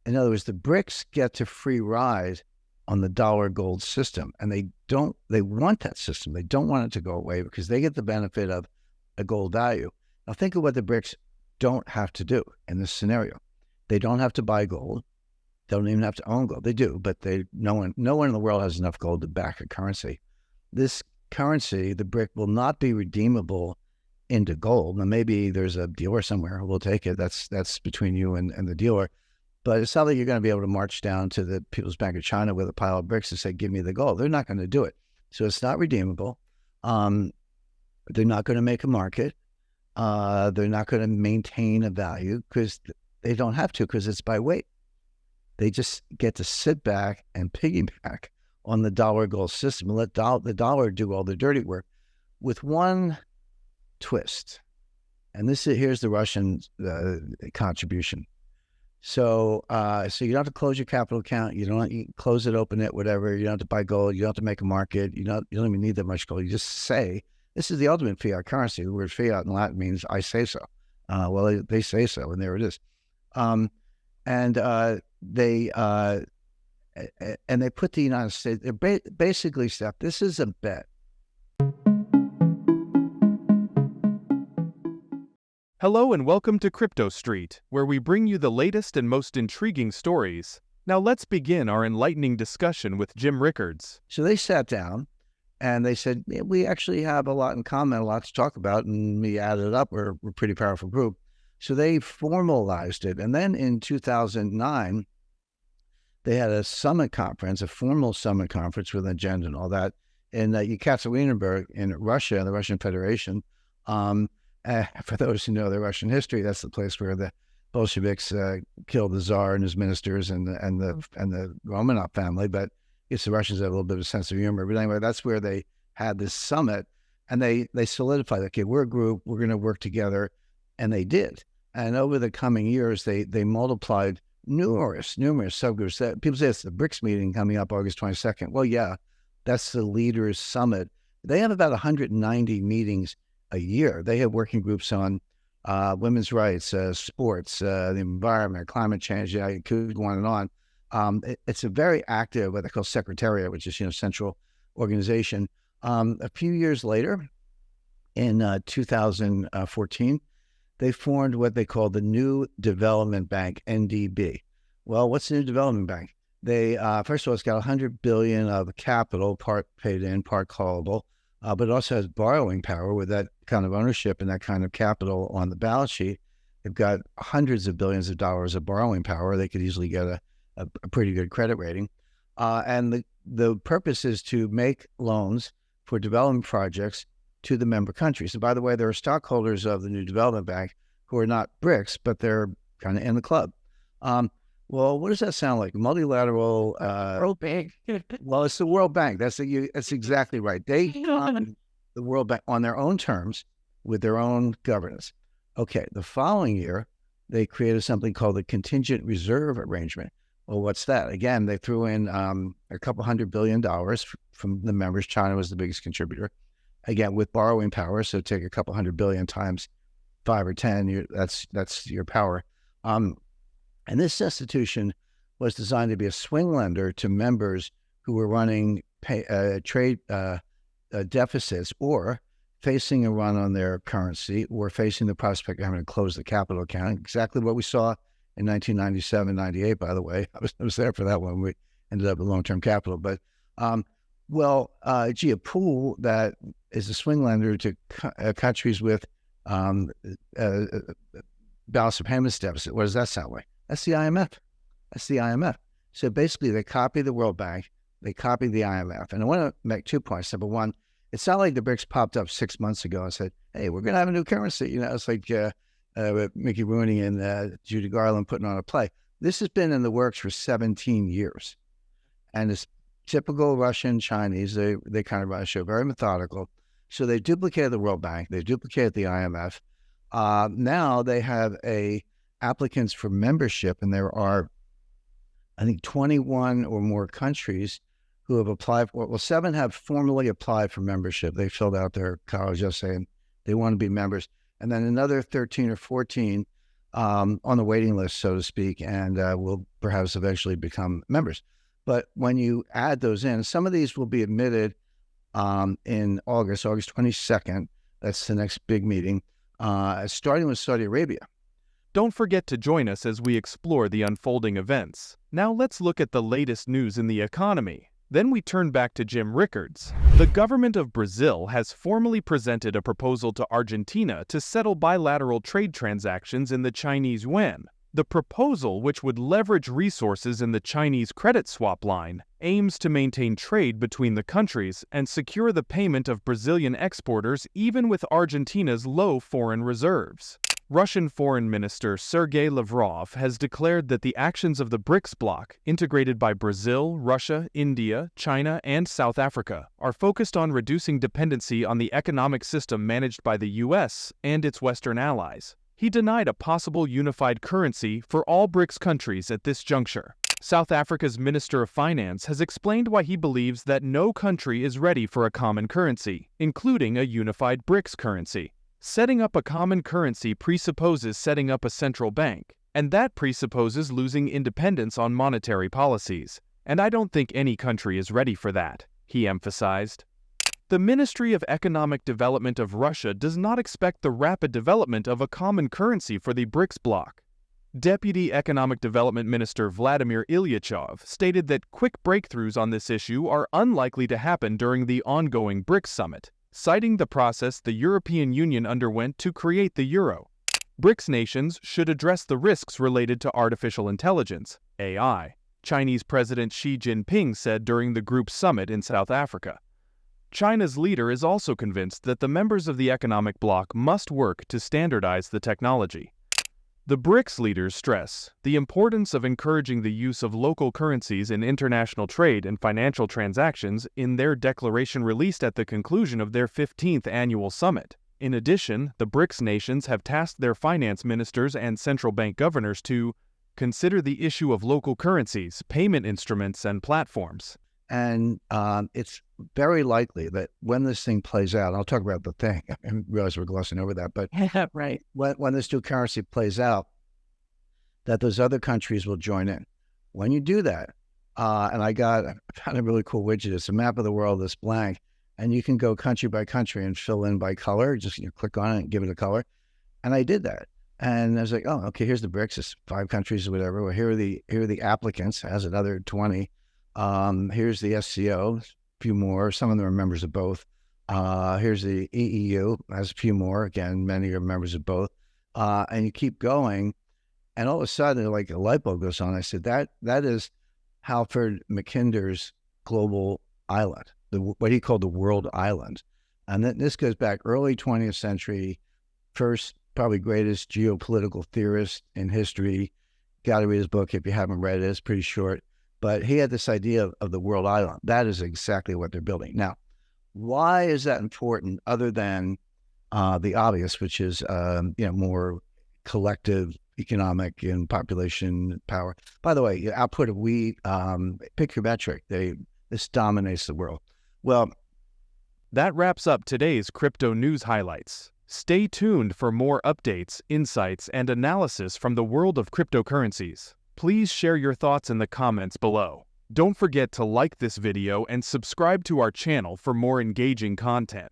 In other words, the BRICS get to free ride on the dollar gold system, and they want that system. They don't want it to go away because they get the benefit of a gold value. Now think of what the BRICS don't have to do in this scenario. They don't have to buy gold. They don't even have to own gold. They do, but no one in the world has enough gold to back a currency. This currency, the BRIC, will not be redeemable into gold. Now maybe there's a dealer somewhere who will take it. That's between you and the dealer. But it's not like you're going to be able to march down to the People's Bank of China with a pile of bricks and say, give me the gold. They're not going to do it. So it's not redeemable. They're not going to make a market. They're not going to maintain a value because they don't have to, because it's by weight. They just get to sit back and piggyback on the dollar gold system and let the dollar do all the dirty work, with one twist. And here's the Russian contribution. So you don't have to close your capital account. You close it, open it, whatever. You don't have to buy gold. You don't have to make a market. You don't even need that much gold. You just say, this is the ultimate fiat currency. The word fiat in Latin means I say so. Well, they say so, and there it is. They put the United States, they're basically, Steph, this is a bet. Hello and welcome to Crypto Street, where we bring you the latest and most intriguing stories. Now let's begin our enlightening discussion with Jim Rickards. So they sat down and they said, yeah, we actually have a lot in common, a lot to talk about, and we added up. We're a pretty powerful group. So they formalized it. And then in 2009, they had a summit conference, a formal summit conference with an agenda and all that in Yekaterinburg in Russia, the Russian Federation. For those who know their Russian history, that's the place where the Bolsheviks killed the Tsar and his ministers and the Romanov family. But I guess the Russians have a little bit of a sense of humor. But anyway, that's where they had this summit, and they solidified, okay, we're a group, we're going to work together, and they did. And over the coming years, they multiplied numerous subgroups. People say it's the BRICS meeting coming up August 22nd. Well, yeah, that's the leaders' summit. They have about 190 meetings a year. They have working groups on women's rights, sports, the environment, climate change. Yeah, it could go on and on. It's a very active, what they call secretariat, which is central organization. A few years later, in 2014, they formed what they call the New Development Bank, NDB. Well, what's the New Development Bank? They first of all, it's got $100 billion of capital, part paid in, part callable. But it also has borrowing power with that kind of ownership and that kind of capital on the balance sheet. They've got hundreds of billions of dollars of borrowing power. They could easily get a pretty good credit rating. And the purpose is to make loans for development projects to the member countries. And by the way, there are stockholders of the New Development Bank who are not BRICS, but they're kind of in the club. Well, what does that sound like? Multilateral World Bank. Well, it's the World Bank. That's exactly right. They the World Bank on their own terms with their own governance. Okay, the following year, they created something called the Contingent Reserve Arrangement. Well, what's that? Again, they threw in a couple $100 billion from the members. China was the biggest contributor. Again, with borrowing power, so take a couple $100 billion times 5 or 10. That's your power. And this institution was designed to be a swing lender to members who were running trade deficits or facing a run on their currency or facing the prospect of having to close the capital account. Exactly what we saw in 1997, 98, by the way. I was there for that one. We ended up with long-term capital. But, a pool that is a swing lender to countries with balance of payments deficit. What does that sound like? That's the IMF. So basically, they copy the World Bank, they copy the IMF. And I want to make 2 points. Number one, it's not like the BRICS popped up 6 months ago and said, hey, we're going to have a new currency. It's like Mickey Rooney and Judy Garland putting on a play. This has been in the works for 17 years. And it's typical Russian, Chinese. They kind of run a show, very methodical. So they duplicated the World Bank. They duplicated the IMF. Now they have applicants for membership, and there are, I think, 21 or more countries who have applied for. Well, 7 have formally applied for membership. They filled out their college essay and they want to be members. And then another 13 or 14 on the waiting list, so to speak, and will perhaps eventually become members. But when you add those in, some of these will be admitted in August 22nd. That's the next big meeting, starting with Saudi Arabia. Don't forget to join us as we explore the unfolding events. Now let's look at the latest news in the economy. Then we turn back to Jim Rickards. The government of Brazil has formally presented a proposal to Argentina to settle bilateral trade transactions in the Chinese yuan. The proposal, which would leverage resources in the Chinese credit swap line, aims to maintain trade between the countries and secure the payment of Brazilian exporters even with Argentina's low foreign reserves. Russian Foreign Minister Sergei Lavrov has declared that the actions of the BRICS bloc, integrated by Brazil, Russia, India, China, and South Africa, are focused on reducing dependency on the economic system managed by the US and its Western allies. He denied a possible unified currency for all BRICS countries at this juncture. South Africa's Minister of Finance has explained why he believes that no country is ready for a common currency, including a unified BRICS currency. Setting up a common currency presupposes setting up a central bank, and that presupposes losing independence on monetary policies. And I don't think any country is ready for that, he emphasized. The Ministry of Economic Development of Russia does not expect the rapid development of a common currency for the BRICS bloc. Deputy Economic Development Minister Vladimir Ilyachev stated that quick breakthroughs on this issue are unlikely to happen during the ongoing BRICS summit, citing the process the European Union underwent to create the euro. BRICS nations should address the risks related to artificial intelligence, AI, Chinese President Xi Jinping said during the group's summit in South Africa. China's leader is also convinced that the members of the economic bloc must work to standardize the technology. The BRICS leaders stress the importance of encouraging the use of local currencies in international trade and financial transactions in their declaration released at the conclusion of their 15th annual summit. In addition, the BRICS nations have tasked their finance ministers and central bank governors to consider the issue of local currencies, payment instruments, and platforms. And it's very likely that when this thing plays out, I'll talk about the thing. I realize we're glossing over that, but Right. when this new currency plays out, that those other countries will join in. When you do that, and I found a really cool widget. It's a map of the world that's blank, and you can go country by country and fill in by color. Just click on it and give it a color. And I did that. And I was like, oh, okay, here's the BRICS. It's 5 countries or whatever. Well, here are the applicants. It has another 20. Here's the SCO, a few more. Some of them are members of both. Here's the EEU, has a few more. Again, many are members of both. And you keep going, and all of a sudden, like a light bulb goes on. I said, that is Halford Mackinder's global island, what he called the world island. And this goes back early 20th century, first, probably greatest geopolitical theorist in history. Got to read his book if you haven't read it. It's pretty short. But he had this idea of the world island. That is exactly what they're building. Now, why is that important other than the obvious, which is more collective economic and population power? By the way, output of wheat, pick your metric. This dominates the world. Well, that wraps up today's crypto news highlights. Stay tuned for more updates, insights, and analysis from the world of cryptocurrencies. Please share your thoughts in the comments below. Don't forget to like this video and subscribe to our channel for more engaging content.